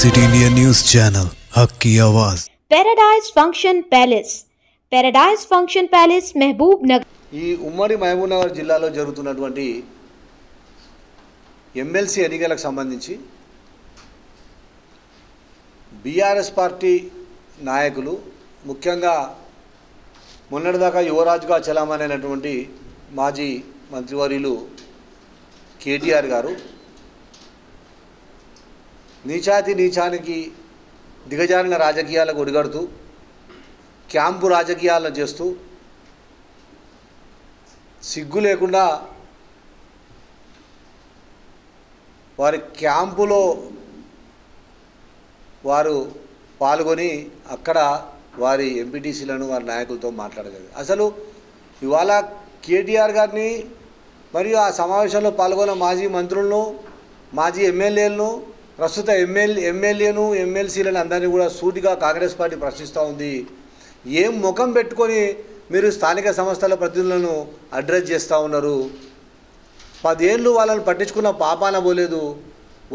City India news channel हक की आवाज़। Paradise function palace paradise function palace महबूब नगर ఈ ఉమ్మడి మహబూబ్ నగర్ జిల్లాలో జరుగుతున్నటువంటి ఎమ్మెల్సీ ఎన్నికలకు సంబంధించి బీఆర్ఎస్ పార్టీ నాయకులు ముఖ్యంగా మొన్నటిదాకా యువరాజుగా చలామణైనటువంటి మాజీ మంత్రివర్యులు కేటీఆర్ గారు నీచానికి దిగజారిన రాజకీయాలకు ఒడిగడుతూ క్యాంపు రాజకీయాలను చేస్తూ సిగ్గు లేకుండా వారి క్యాంపులో వారు పాల్గొని అక్కడ వారి ఎంపీటీసీలను వారి నాయకులతో మాట్లాడగలరు. అసలు ఇవాళ కేటీఆర్ గారిని మరియు ఆ సమావేశంలో పాల్గొన్న మాజీ మంత్రులను మాజీ ఎమ్మెల్యేలను ప్రస్తుత ఎమ్మెల్యేను ఎమ్మెల్సీలను అందరినీ కూడా సూటిగా కాంగ్రెస్ పార్టీ ప్రశ్నిస్తూ ఉంది. ఏం ముఖం పెట్టుకొని మీరు స్థానిక సంస్థల ప్రతినిధులను అడ్రస్ చేస్తూ ఉన్నారు? 10 ఏళ్ళు వాళ్ళని పట్టించుకున్న పాపాన పోలేదు.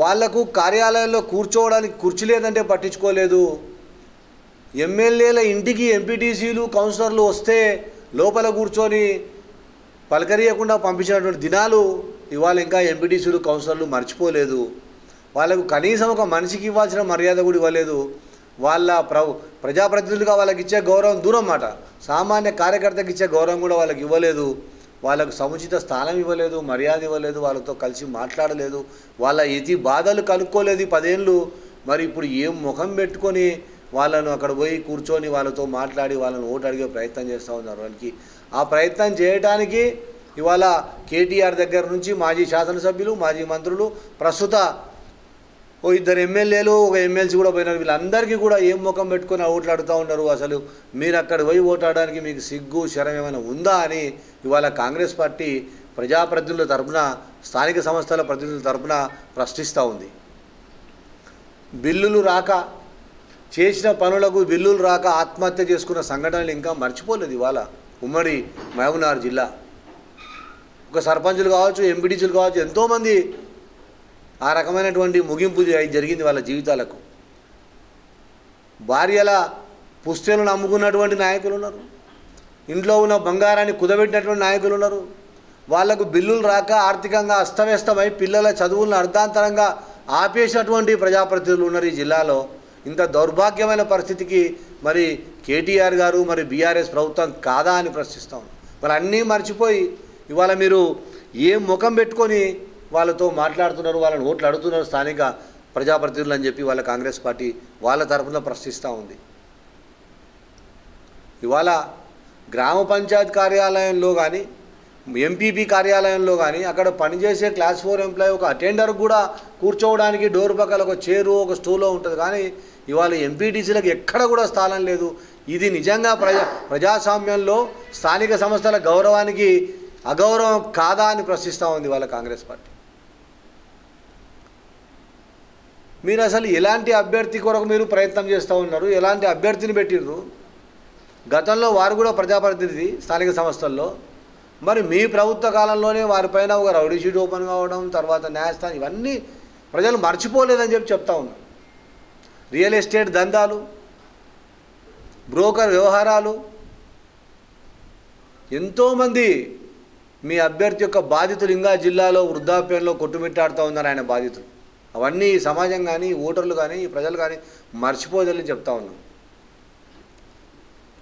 వాళ్లకు కార్యాలయంలో కూర్చోవడానికి కుర్చీ లేదంటే పట్టించుకోలేదు. ఎమ్మెల్యేల ఇంటికి ఎంపీటీసీలు కౌన్సిలర్లు వస్తే లోపల కూర్చొని పలకరియకుండా పంపించినటువంటి దినాలు ఇవాళ ఇంకా ఎంపీటీసీలు కౌన్సిలర్లు మర్చిపోలేదు. వాళ్ళకు కనీసం ఒక మనిషికి ఇవ్వాల్సిన మర్యాద కూడా ఇవ్వలేదు. వాళ్ళ ప్రజాప్రతినిధులుగా వాళ్ళకి ఇచ్చే గౌరవం దూరం మాట, సామాన్య కార్యకర్తకి ఇచ్చే గౌరవం కూడా వాళ్ళకి ఇవ్వలేదు. వాళ్ళకు సముచిత స్థానం ఇవ్వలేదు, మర్యాద ఇవ్వలేదు, వాళ్ళతో కలిసి మాట్లాడలేదు, వాళ్ళ ఎతి బాధలు కనుక్కోలేదు 10 ఏళ్ళు. మరి ఇప్పుడు ఏం ముఖం పెట్టుకొని వాళ్ళను అక్కడ పోయి కూర్చొని వాళ్ళతో మాట్లాడి వాళ్ళని ఓటు అడిగే ప్రయత్నం చేస్తూ ఉన్నారు. వాళ్ళకి ఆ ప్రయత్నం చేయడానికి ఇవాళ కేటీఆర్ దగ్గర నుంచి మాజీ శాసనసభ్యులు, మాజీ మంత్రులు, ప్రస్తుత 2 ఎమ్మెల్యేలు, 1 ఎమ్మెల్సీ కూడా పోయినారు. వీళ్ళందరికీ కూడా ఏం ముఖం పెట్టుకొని ఓట్లు అడుగుతూ ఉన్నారు? అసలు మీరు అక్కడ పోయి ఓటాడడానికి మీకు సిగ్గు శరం ఏమైనా ఉందా అని ఇవాళ కాంగ్రెస్ పార్టీ ప్రజాప్రతినిధుల తరఫున, స్థానిక సంస్థల ప్రతినిధుల తరఫున ప్రశ్నిస్తూ ఉంది. బిల్లులు రాక, చేసిన పనులకు బిల్లులు రాక ఆత్మహత్య చేసుకున్న సంఘటనలు ఇంకా మర్చిపోలేదు. ఇవాళ ఉమ్మడి మహబూబ్ నగర్ జిల్లా ఒక సర్పంచులు కావచ్చు, ఎంపీటీసీలు కావచ్చు, ఎంతోమంది ఆ రకమైనటువంటి ముగింపు జరిగింది వాళ్ళ జీవితాలకు. భార్యల పుస్తెలను అమ్ముకున్నటువంటి నాయకులు ఉన్నారు, ఇంట్లో ఉన్న బంగారాన్ని కుదబెట్టినటువంటి నాయకులు ఉన్నారు. వాళ్లకు బిల్లులు రాక ఆర్థికంగా అస్తవ్యస్తమై పిల్లల చదువులను అర్ధాంతరంగా ఆపేసినటువంటి ప్రజాప్రతినిధులు ఉన్నారు ఈ జిల్లాలో. ఇంత దౌర్భాగ్యమైన పరిస్థితికి మరి కేటీఆర్ గారు మరి బీఆర్ఎస్ ప్రభుత్వం కాదా అని ప్రశ్నిస్తాం. మరి అన్నీ మర్చిపోయి ఇవాళ మీరు ఏం ముఖం పెట్టుకొని వాళ్ళతో మాట్లాడుతున్నారు, వాళ్ళని ఓట్లు అడుగుతున్నారు స్థానిక ప్రజాప్రతినిధులు అని చెప్పి వాళ్ళ కాంగ్రెస్ పార్టీ వాళ్ళ తరఫున ప్రశ్నిస్తూ ఉంది. ఇవాళ గ్రామ పంచాయత్ కార్యాలయంలో కానీ, ఎంపీపీ కార్యాలయంలో కానీ అక్కడ పనిచేసే క్లాస్ 4 ఎంప్లాయీ ఒక అటెండర్ కూడా కూర్చోవడానికి డోర్ పక్కల ఒక చైరు, ఒక స్టూలో ఉంటుంది. కానీ ఇవాళ ఎంపీటీసీలకు ఎక్కడ కూడా స్థానం లేదు. ఇది నిజంగా ప్రజాస్వామ్యంలో స్థానిక సంస్థల గౌరవానికి అగౌరవం కాదా అని ప్రశ్నిస్తూ ఉంది వాళ్ళ కాంగ్రెస్ పార్టీ. మీరు అసలు ఎలాంటి అభ్యర్థి కొరకు మీరు ప్రయత్నం చేస్తూ ఉన్నారు? ఎలాంటి అభ్యర్థిని పెట్టిర్రు? గతంలో వారు కూడా ప్రజాప్రతినిధి స్థానిక సంస్థల్లో. మరి మీ ప్రభుత్వ కాలంలోనే వారిపైన ఒక రౌడీ షీట్ ఓపెన్ కావడం, తర్వాత న్యాయస్థానం, ఇవన్నీ ప్రజలు మర్చిపోలేదని చెప్తా ఉన్నారు. రియల్ ఎస్టేట్ దందాలు, బ్రోకర్ వ్యవహారాలు, ఎంతోమంది మీ అభ్యర్థి యొక్క బాధితులు ఇంకా జిల్లాలో వృద్ధాప్యంలో కొట్టుమిట్టాడుతూ ఉన్నారు ఆయన బాధితులు. అవన్నీ సమాజం కానీ, ఓటర్లు కానీ, ప్రజలు కానీ మర్చిపోదని చెప్తా ఉన్నాం.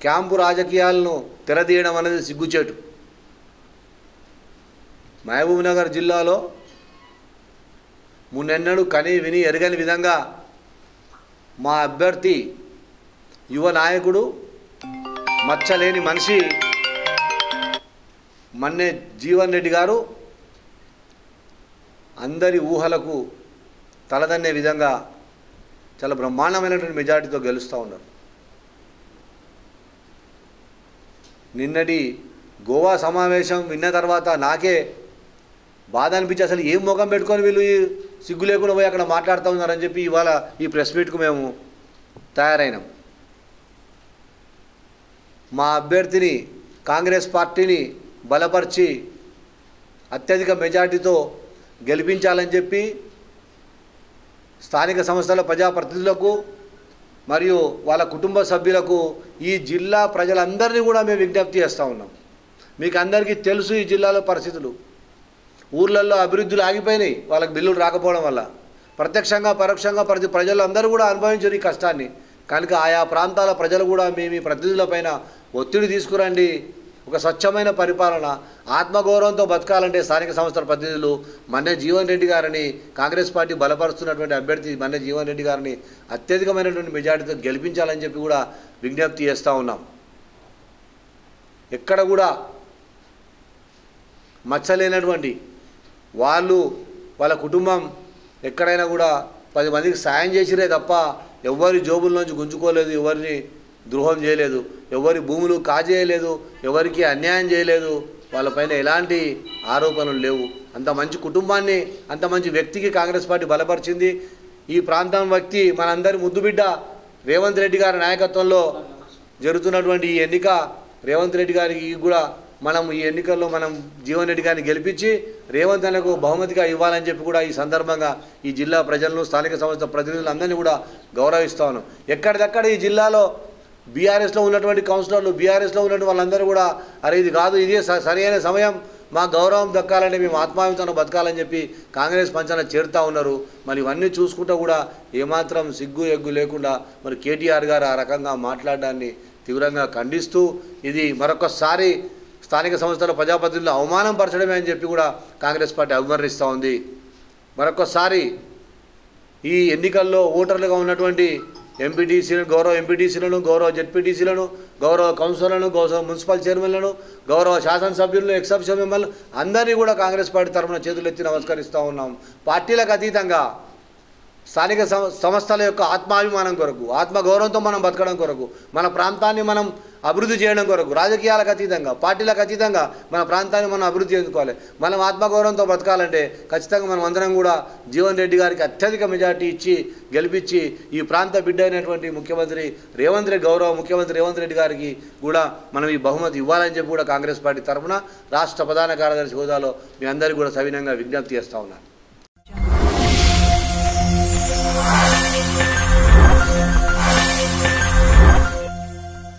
క్యాంపు రాజకీయాలను తెరదీయడం అనేది సిగ్గుచేటు. మహబూబ్ నగర్ జిల్లాలో మున్నెన్నడూ కని విని ఎరగని విధంగా మా అభ్యర్థి యువ నాయకుడు, మచ్చలేని మనిషి మన్నే జీవన్ రెడ్డి గారు అందరి ఊహలకు తలదన్నే విధంగా చాలా బ్రహ్మాండమైనటువంటి మెజార్టీతో గెలుస్తూ ఉన్నారు. నిన్నటి గోవా సమావేశం విన్న తర్వాత నాకే బాధ అనిపించి అసలు ఏం ముఖం పెట్టుకొని వీళ్ళు సిగ్గు లేకుండా పోయి అక్కడ మాట్లాడుతూ ఉన్నారని చెప్పి ఇవాళ ఈ ప్రెస్ మీట్కు మేము తయారైనాం. మా అభ్యర్థిని, కాంగ్రెస్ పార్టీని బలపరిచి అత్యధిక మెజార్టీతో గెలిపించాలని చెప్పి స్థానిక సంస్థల ప్రజాప్రతినిధులకు మరియు వాళ్ళ కుటుంబ సభ్యులకు ఈ జిల్లా ప్రజలందరినీ కూడా మేము విజ్ఞప్తి చేస్తూ ఉన్నాం. మీకు అందరికీ తెలుసు ఈ జిల్లాలో పరిస్థితులు. ఊర్లలో అభివృద్ధులు ఆగిపోయినాయి వాళ్ళకి బిల్లులు రాకపోవడం వల్ల. ప్రత్యక్షంగా పరోక్షంగా ప్రజలు అందరూ కూడా అనుభవించారు ఈ కష్టాన్ని. కనుక ఆయా ప్రాంతాల ప్రజలు కూడా మీ ప్రతినిధులపైన ఒత్తిడి తీసుకురండి. ఒక స్వచ్ఛమైన పరిపాలన, ఆత్మగౌరవంతో బతకాలంటే స్థానిక సంస్థల ప్రతినిధులు మన్నె జీవన్ రెడ్డి గారిని, కాంగ్రెస్ పార్టీ బలపరుస్తున్నటువంటి అభ్యర్థి మన్నె జీవన్ రెడ్డి గారిని అత్యధికమైనటువంటి మెజార్టీతో గెలిపించాలని చెప్పి కూడా విజ్ఞప్తి చేస్తూ ఉన్నాం. ఎక్కడ కూడా మచ్చలేనటువంటి వాళ్ళు, వాళ్ళ కుటుంబం ఎక్కడైనా కూడా 10 మందికి సాయం చేసిరే తప్ప ఎవరి జోబుల్లోంచి గుంజుకోలేదు, ఎవరిని ద్రోహం చేయలేదు, ఎవరి భూములు కాజేయలేదు, ఎవరికి అన్యాయం చేయలేదు, వాళ్ళపైన ఎలాంటి ఆరోపణలు లేవు. అంత మంచి కుటుంబాన్ని, అంత మంచి వ్యక్తికి కాంగ్రెస్ పార్టీ బలపరిచింది. ఈ ప్రాంతం వ్యక్తి మనందరి ముద్దుబిడ్డ రేవంత్ రెడ్డి గారి నాయకత్వంలో జరుగుతున్నటువంటి ఈ ఎన్నిక, రేవంత్ రెడ్డి గారికి కూడా మనం ఈ ఎన్నికల్లో మనం జీవన్ రెడ్డి గారిని గెలిపించి రేవంత్ అన్నకు బహుమతిగా ఇవ్వాలని చెప్పి కూడా ఈ సందర్భంగా ఈ జిల్లా ప్రజలను, స్థానిక సంస్థ ప్రతినిధులందరినీ కూడా గౌరవిస్తా ఉన్నాం. ఎక్కడిదక్కడ ఈ జిల్లాలో బీఆర్ఎస్లో ఉన్నటువంటి కౌన్సిలర్లు, బీఆర్ఎస్లో ఉన్నటువంటి వాళ్ళందరూ కూడా అరే ఇది కాదు, ఇదే సరైన సమయం, మా గౌరవం దక్కాలంటే మేము ఆత్మాభిమానంతో బతకాలని చెప్పి కాంగ్రెస్ పంచాన చేరుతూ ఉన్నారు. మరి ఇవన్నీ చూసుకుంటూ కూడా ఏమాత్రం సిగ్గు ఎగ్గు లేకుండా మరి కేటీఆర్ గారు ఆ రకంగా మాట్లాడడాన్ని తీవ్రంగా ఖండిస్తూ ఇది మరొకసారి స్థానిక సంస్థల ప్రజాప్రతినిధులు అవమానం పరచడమే అని చెప్పి కూడా కాంగ్రెస్ పార్టీ అభివర్ణిస్తూ ఉంది. మరొకసారి ఈ ఎన్నికల్లో ఓటర్లుగా ఉన్నటువంటి ఎంపీటీసీలను, గౌరవ ఎంపీటీసీలను, గౌరవ జెడ్పీటీసీలను, గౌరవ కౌన్సిలర్లను, గౌరవ మున్సిపల్ చైర్మన్లను, గౌరవ శాసనసభ్యులను, ఎక్సెప్షన్ మెంబర్లు అందరినీ కూడా కాంగ్రెస్ పార్టీ తరఫున చేతులెత్తి నమస్కరిస్తూ ఉన్నాం. పార్టీలకు అతీతంగా స్థానిక సంస్థల యొక్క ఆత్మాభిమానం కొరకు, ఆత్మగౌరవంతో మనం బతకడం కొరకు, మన ప్రాంతాన్ని మనం అభివృద్ధి చేయడం కొరకు, రాజకీయాలకు అతీతంగా, పార్టీలకు అతీతంగా మన ప్రాంతాన్ని మనం అభివృద్ధి చేసుకోవాలి. మనం ఆత్మగౌరవంతో బతకాలంటే ఖచ్చితంగా మనం అందరం కూడా జీవన్ రెడ్డి గారికి అత్యధిక మెజార్టీ ఇచ్చి గెలిపించి ఈ ప్రాంత బిడ్డ అయినటువంటి ముఖ్యమంత్రి రేవంత్ రెడ్డి, గౌరవ ముఖ్యమంత్రి రేవంత్ రెడ్డి గారికి కూడా మనం ఈ బహుమతి ఇవ్వాలని చెప్పి కూడా కాంగ్రెస్ పార్టీ తరఫున రాష్ట్ర ప్రధాన కార్యదర్శి హోదాలో మీ అందరికీ కూడా సవినయంగా విజ్ఞప్తి చేస్తూ ఉన్నాను.